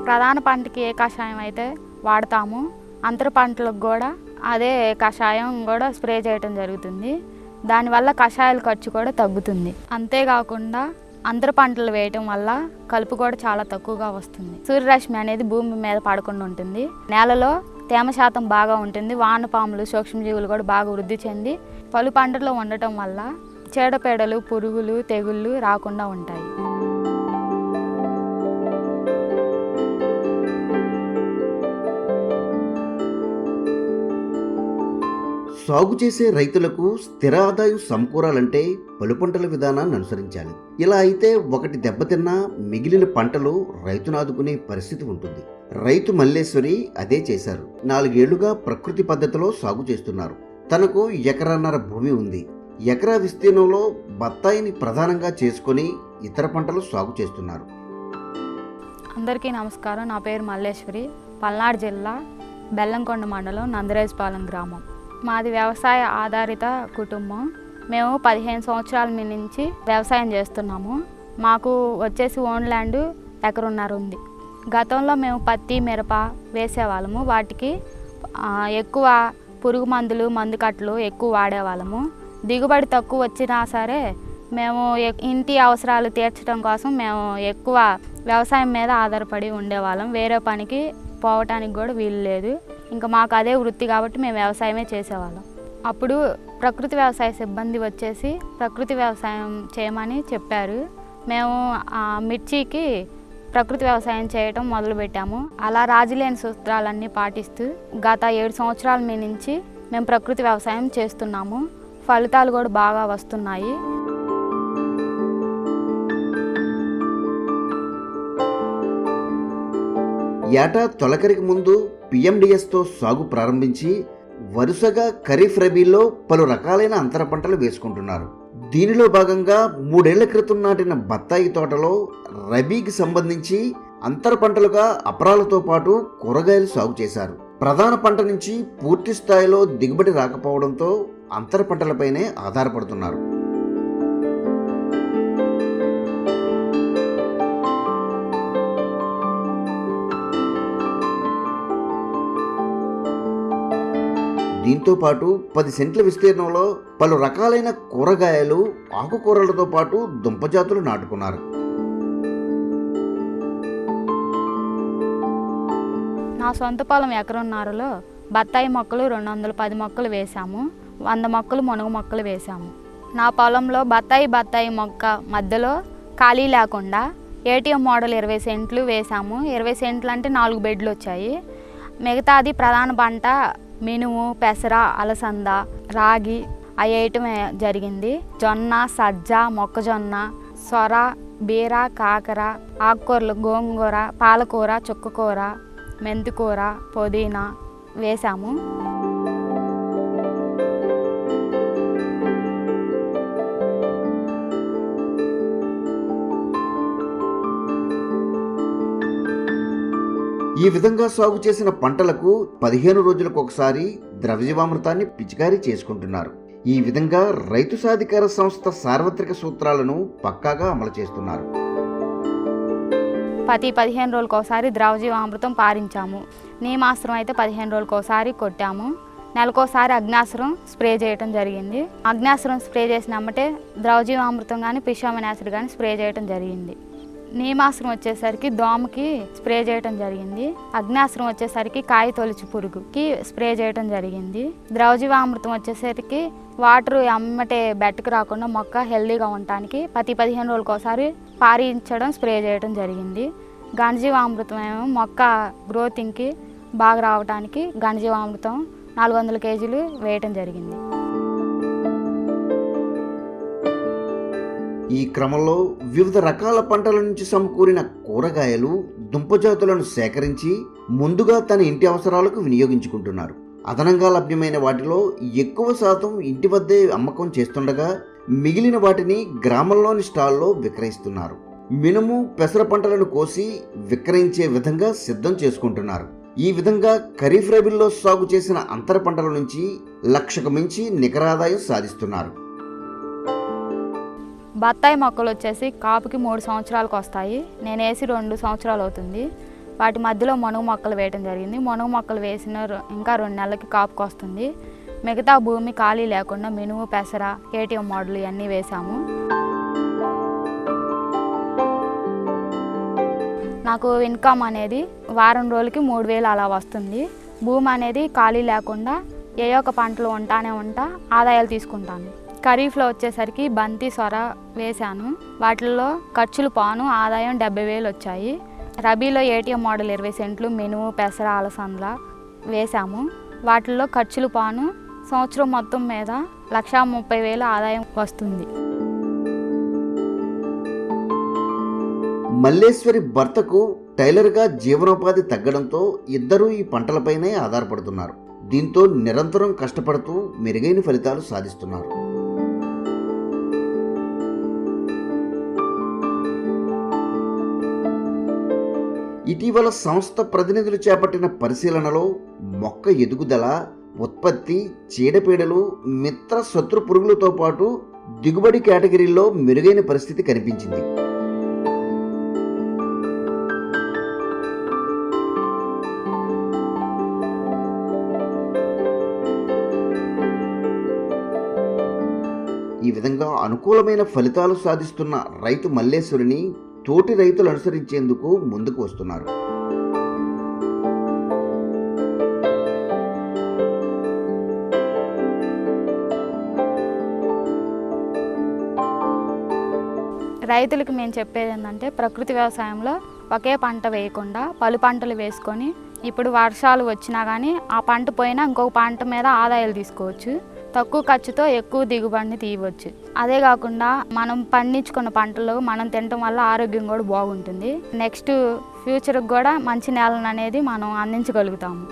ప్రధాన పంటకి ఏ కషాయం అయితే వాడతామో అంతర పంటలకు కూడా అదే కషాయం కూడా స్ప్రే చేయటం జరుగుతుంది. దానివల్ల కషాయాల ఖర్చు కూడా తగ్గుతుంది. అంతేకాకుండా అంతర పంటలు వేయటం వల్ల కలుపు కూడా చాలా తక్కువగా వస్తుంది. సూర్యరశ్మి అనేది భూమి మీద పడకుండా ఉంటుంది. నేలలో తేమ శాతం బాగా ఉంటుంది. వానపాములు, సూక్ష్మజీవులు కూడా బాగా వృద్ధి చెంది పలు పంటల్లో ఉండటం వల్ల చీడపీడలు, పురుగులు, తెగుళ్ళు రాకుండా ఉంటాయి. సాగు చేసే రైతులకు స్థిర ఆదాయం సమకూరాలంటే పలు పంటల విధానాన్ని అనుసరించాలి. ఇలా అయితే ఒకటి దెబ్బతిన్నా మిగిలిన పంటలు రైతును ఆదుకునే పరిస్థితి ఉంటుంది. రైతు మల్లేశ్వరి అదే చేశారు. 4 ఏళ్లుగా ప్రకృతి పద్ధతిలో సాగు చేస్తున్నారు. తనకు 1.5 ఎకరా భూమి ఉంది. ఎకరా విస్తీర్ణంలో బత్తాయిని ప్రధానంగా చేసుకుని ఇతర పంటలు సాగు చేస్తున్నారు. అందరికీ నమస్కారం. నా పేరు మల్లేశ్వరి. పల్నాడు జిల్లా బెల్లంకొండ మండలం నందరేజపాలెం గ్రామం. మాది వ్యవసాయ ఆధారిత కుటుంబం. మేము 15 సంవత్సరాల నుంచి వ్యవసాయం చేస్తున్నాము. మాకు వచ్చేసి ఓన్ ల్యాండ్ 1.5 ఎకరా ఉంది. గతంలో మేము పత్తి, మిరప వేసేవాళ్ళము. వాటికి ఎక్కువ పురుగు మందులు, మందు కట్టలు ఎక్కువ వాడేవాళ్ళము. దిగుబడి తక్కువ వచ్చినా సరే మేము ఇంటి అవసరాలు తీర్చడం కోసం మేము ఎక్కువ వ్యవసాయం మీద ఆధారపడి ఉండేవాళ్ళం. వేరే పనికి పోవటానికి కూడా వీలు లేదు. ఇంకా మాకు అదే వృత్తి కాబట్టి మేము వ్యవసాయమే చేసేవాళ్ళం. అప్పుడు ప్రకృతి వ్యవసాయ సిబ్బంది వచ్చేసి ప్రకృతి వ్యవసాయం చేయమని చెప్పారు. మేము మిర్చికి ప్రకృతి వ్యవసాయం చేయటం మొదలుపెట్టాము. అలా రాజులేని సూత్రాలన్నీ పాటిస్తూ గత 7 సంవత్సరాల నుంచి మేము ప్రకృతి వ్యవసాయం చేస్తున్నాము. ఫలితాలు కూడా బాగా వస్తున్నాయి. ఏటా తొలకరికి ముందు PMDSతో సాగు ప్రారంభించి వరుసగా ఖరీఫ్, రబీలో పలు రకాలైన అంతర పంటలు వేసుకుంటున్నారు. దీనిలో భాగంగా 3 ఏళ్ల క్రితం నాటిన బత్తాయి తోటలో రబీకి సంబంధించి అంతర పంటలుగా అపరాలతో పాటు కూరగాయలు సాగు చేశారు. ప్రధాన పంట నుంచి పూర్తి స్థాయిలో దిగుబడి రాకపోవడంతో అంతర పంటలపైనే ఆధారపడుతున్నారు. దీంతో పాటు 10 సెంట్ల విస్తీర్ణంలో పలు రకాలైన కూరగాయలు, ఆకుకూరలతో పాటు దుంపజాతులు నాటుకున్నారు. నా సొంత పొలం 1.5 ఎకరాలో బత్తాయి మొక్కలు 210 మొక్కలు వేసాము. 100 మొక్కలు మునగ మొక్కలు వేసాము. నా పొలంలో బత్తాయి మొక్క మధ్యలో ఖాళీ లేకుండా ATM మోడల్ 20 సెంట్లు వేసాము. 20 సెంట్లు అంటే 4 బెడ్లు వచ్చాయి. మిగతాది ప్రధాన పంట మినుము, పెసర, అలసంద, రాగి వేయటం జరిగింది. జొన్న, సజ్జ, మొక్కజొన్న, సొర, బీర, కాకర, ఆకుకూరలు, గోంగూర, పాలకూర, చుక్కకూర, మెంతికూర, పుదీనా వేసాము. ఈ విధంగా సాగు చేసిన పంటలకు 15 రోజులకు ఒకసారి ద్రవజీవామృతాన్ని పిచికారీ చేసుకుంటున్నారు. ఈ విధంగా రైతు సాధికార సంస్థ సార్వత్రిక సూత్రాలను పక్కాగా అమలు చేస్తున్నారు. ప్రతి 15 రోజులకు ఒకసారి ద్రవజీవామృతం పారించాము. నీమాస్త్రం అయితే 15 రోజులకు ఒకసారి కొట్టాము. నెలకోసారి అగ్నాస్త్రం స్ప్రే చేయటం జరిగింది. అగ్నాస్త్రం స్ప్రే చేసినమ్మటే ద్రవజీవామృతం కానీ పిషామినాసిడ్ కానీ స్ప్రే చేయటం జరిగింది. నీమాస్త్రం వచ్చేసరికి దోమకి స్ప్రే చేయటం జరిగింది. అగ్నాస్త్రం వచ్చేసరికి కాయ తొలిచి పురుగుకి స్ప్రే చేయటం జరిగింది. ద్రవజీవామృతం వచ్చేసరికి వాటర్ అమ్మటే బెట్టకు రాకుండా మొక్క హెల్దీగా ఉండటానికి ప్రతి 15 రోజులకు ఒకసారి పారించడం, స్ప్రే చేయడం జరిగింది. ఘనజీవామృతం ఏమో మొక్క గ్రోతింగ్కి బాగా రావడానికి ఘనజీవామృతం 400 కేజీలు వేయటం జరిగింది. ఈ క్రమంలో వివిధ రకాల పంటల నుంచి సమకూరిన కూరగాయలు, దుంపజాతులను సేకరించి ముందుగా తన ఇంటి అవసరాలకు వినియోగించుకుంటున్నారు. అదనంగా లభ్యమైన వాటిలో ఎక్కువ శాతం ఇంటి వద్దే అమ్మకం చేస్తుండగా మిగిలిన వాటిని గ్రామంలోని స్టాల్లో విక్రయిస్తున్నారు. మినుము, పెసర పంటలను కోసి విక్రయించే విధంగా సిద్ధం చేసుకుంటున్నారు. ఈ విధంగా ఖరీఫ్, రబీల్లో సాగు చేసిన అంతర పంటల నుంచి 1 లక్షకు మించి నికరాదాయం సాధిస్తున్నారు. బత్తాయి మొక్కలు వచ్చేసి కాపుకి 3 సంవత్సరాలకు వస్తాయి. నేను వేసి 2 సంవత్సరాలు అవుతుంది. వాటి మధ్యలో మునగ మొక్కలు వేయడం జరిగింది. మునగ మొక్కలు వేసిన ఇంకా 2 నెలలకి కాపుకి వస్తుంది. మిగతా భూమి ఖాళీ లేకుండా మినుము, పెసర, కేటీఎం మోడల్ ఇవన్నీ వేసాము. నాకు ఇన్కమ్ అనేది వారం రోజులకి 3000 అలా వస్తుంది. భూమి అనేది ఖాళీ లేకుండా ఏ ఒక పంటలు ఉంటా ఆదాయాలు తీసుకుంటాను. ఖరీఫ్లో వచ్చేసరికి బంతి, సొర వేశాను. వాటిల్లో ఖర్చులు పాను ఆదాయం 70,000 వచ్చాయి. రబీలో ఏటీఎం మోడల్ 20 సెంట్లు మినుము, పెసర, అలసంద వేశాము. వాటిల్లో ఖర్చులు పాను సంవత్సరం మొత్తం మీద 1,30,000 ఆదాయం వస్తుంది. మల్లేశ్వరి భర్తకు టైలర్గా జీవనోపాధి తగ్గడంతో ఇద్దరూ ఈ పంటలపైనే ఆధారపడుతున్నారు. దీంతో నిరంతరం కష్టపడుతూ మెరుగైన ఫలితాలు సాధిస్తున్నారు. ఇటీవల సంస్థ ప్రతినిధులు చేపట్టిన పరిశీలనలో మొక్క ఎదుగుదల, ఉత్పత్తి, చీడపీడలు, మిత్ర శత్రు పురుగులతో పాటు దిగుబడి కేటగిరీల్లో మెరుగైన పరిస్థితి కనిపించింది. ఈ విధంగా అనుకూలమైన ఫలితాలు సాధిస్తున్న రైతు మల్లేశ్వరిని తోటి రైతులు అనుసరించేందుకు ముందుకు వస్తున్నారు. రైతులకు మేము చెప్పేది ఏంటంటే, ప్రకృతి వ్యవసాయంలో ఒకే పంట వేయకుండా పలు పంటలు వేసుకొని, ఇప్పుడు వర్షాలు వచ్చినా కానీ ఆ పంట పోయినా ఇంకొక పంట మీద ఆదాయాలు తీసుకోవచ్చు. తక్కువ ఖర్చుతో ఎక్కువ దిగుబడిని తీయవచ్చు. అదే కాకుండా మనం పండించుకున్న పంటలు మనం తినటం వల్ల ఆరోగ్యం కూడా బాగుంటుంది. నెక్స్ట్ ఫ్యూచర్కి కూడా మంచి నేలను అనేది మనం అందించగలుగుతాము.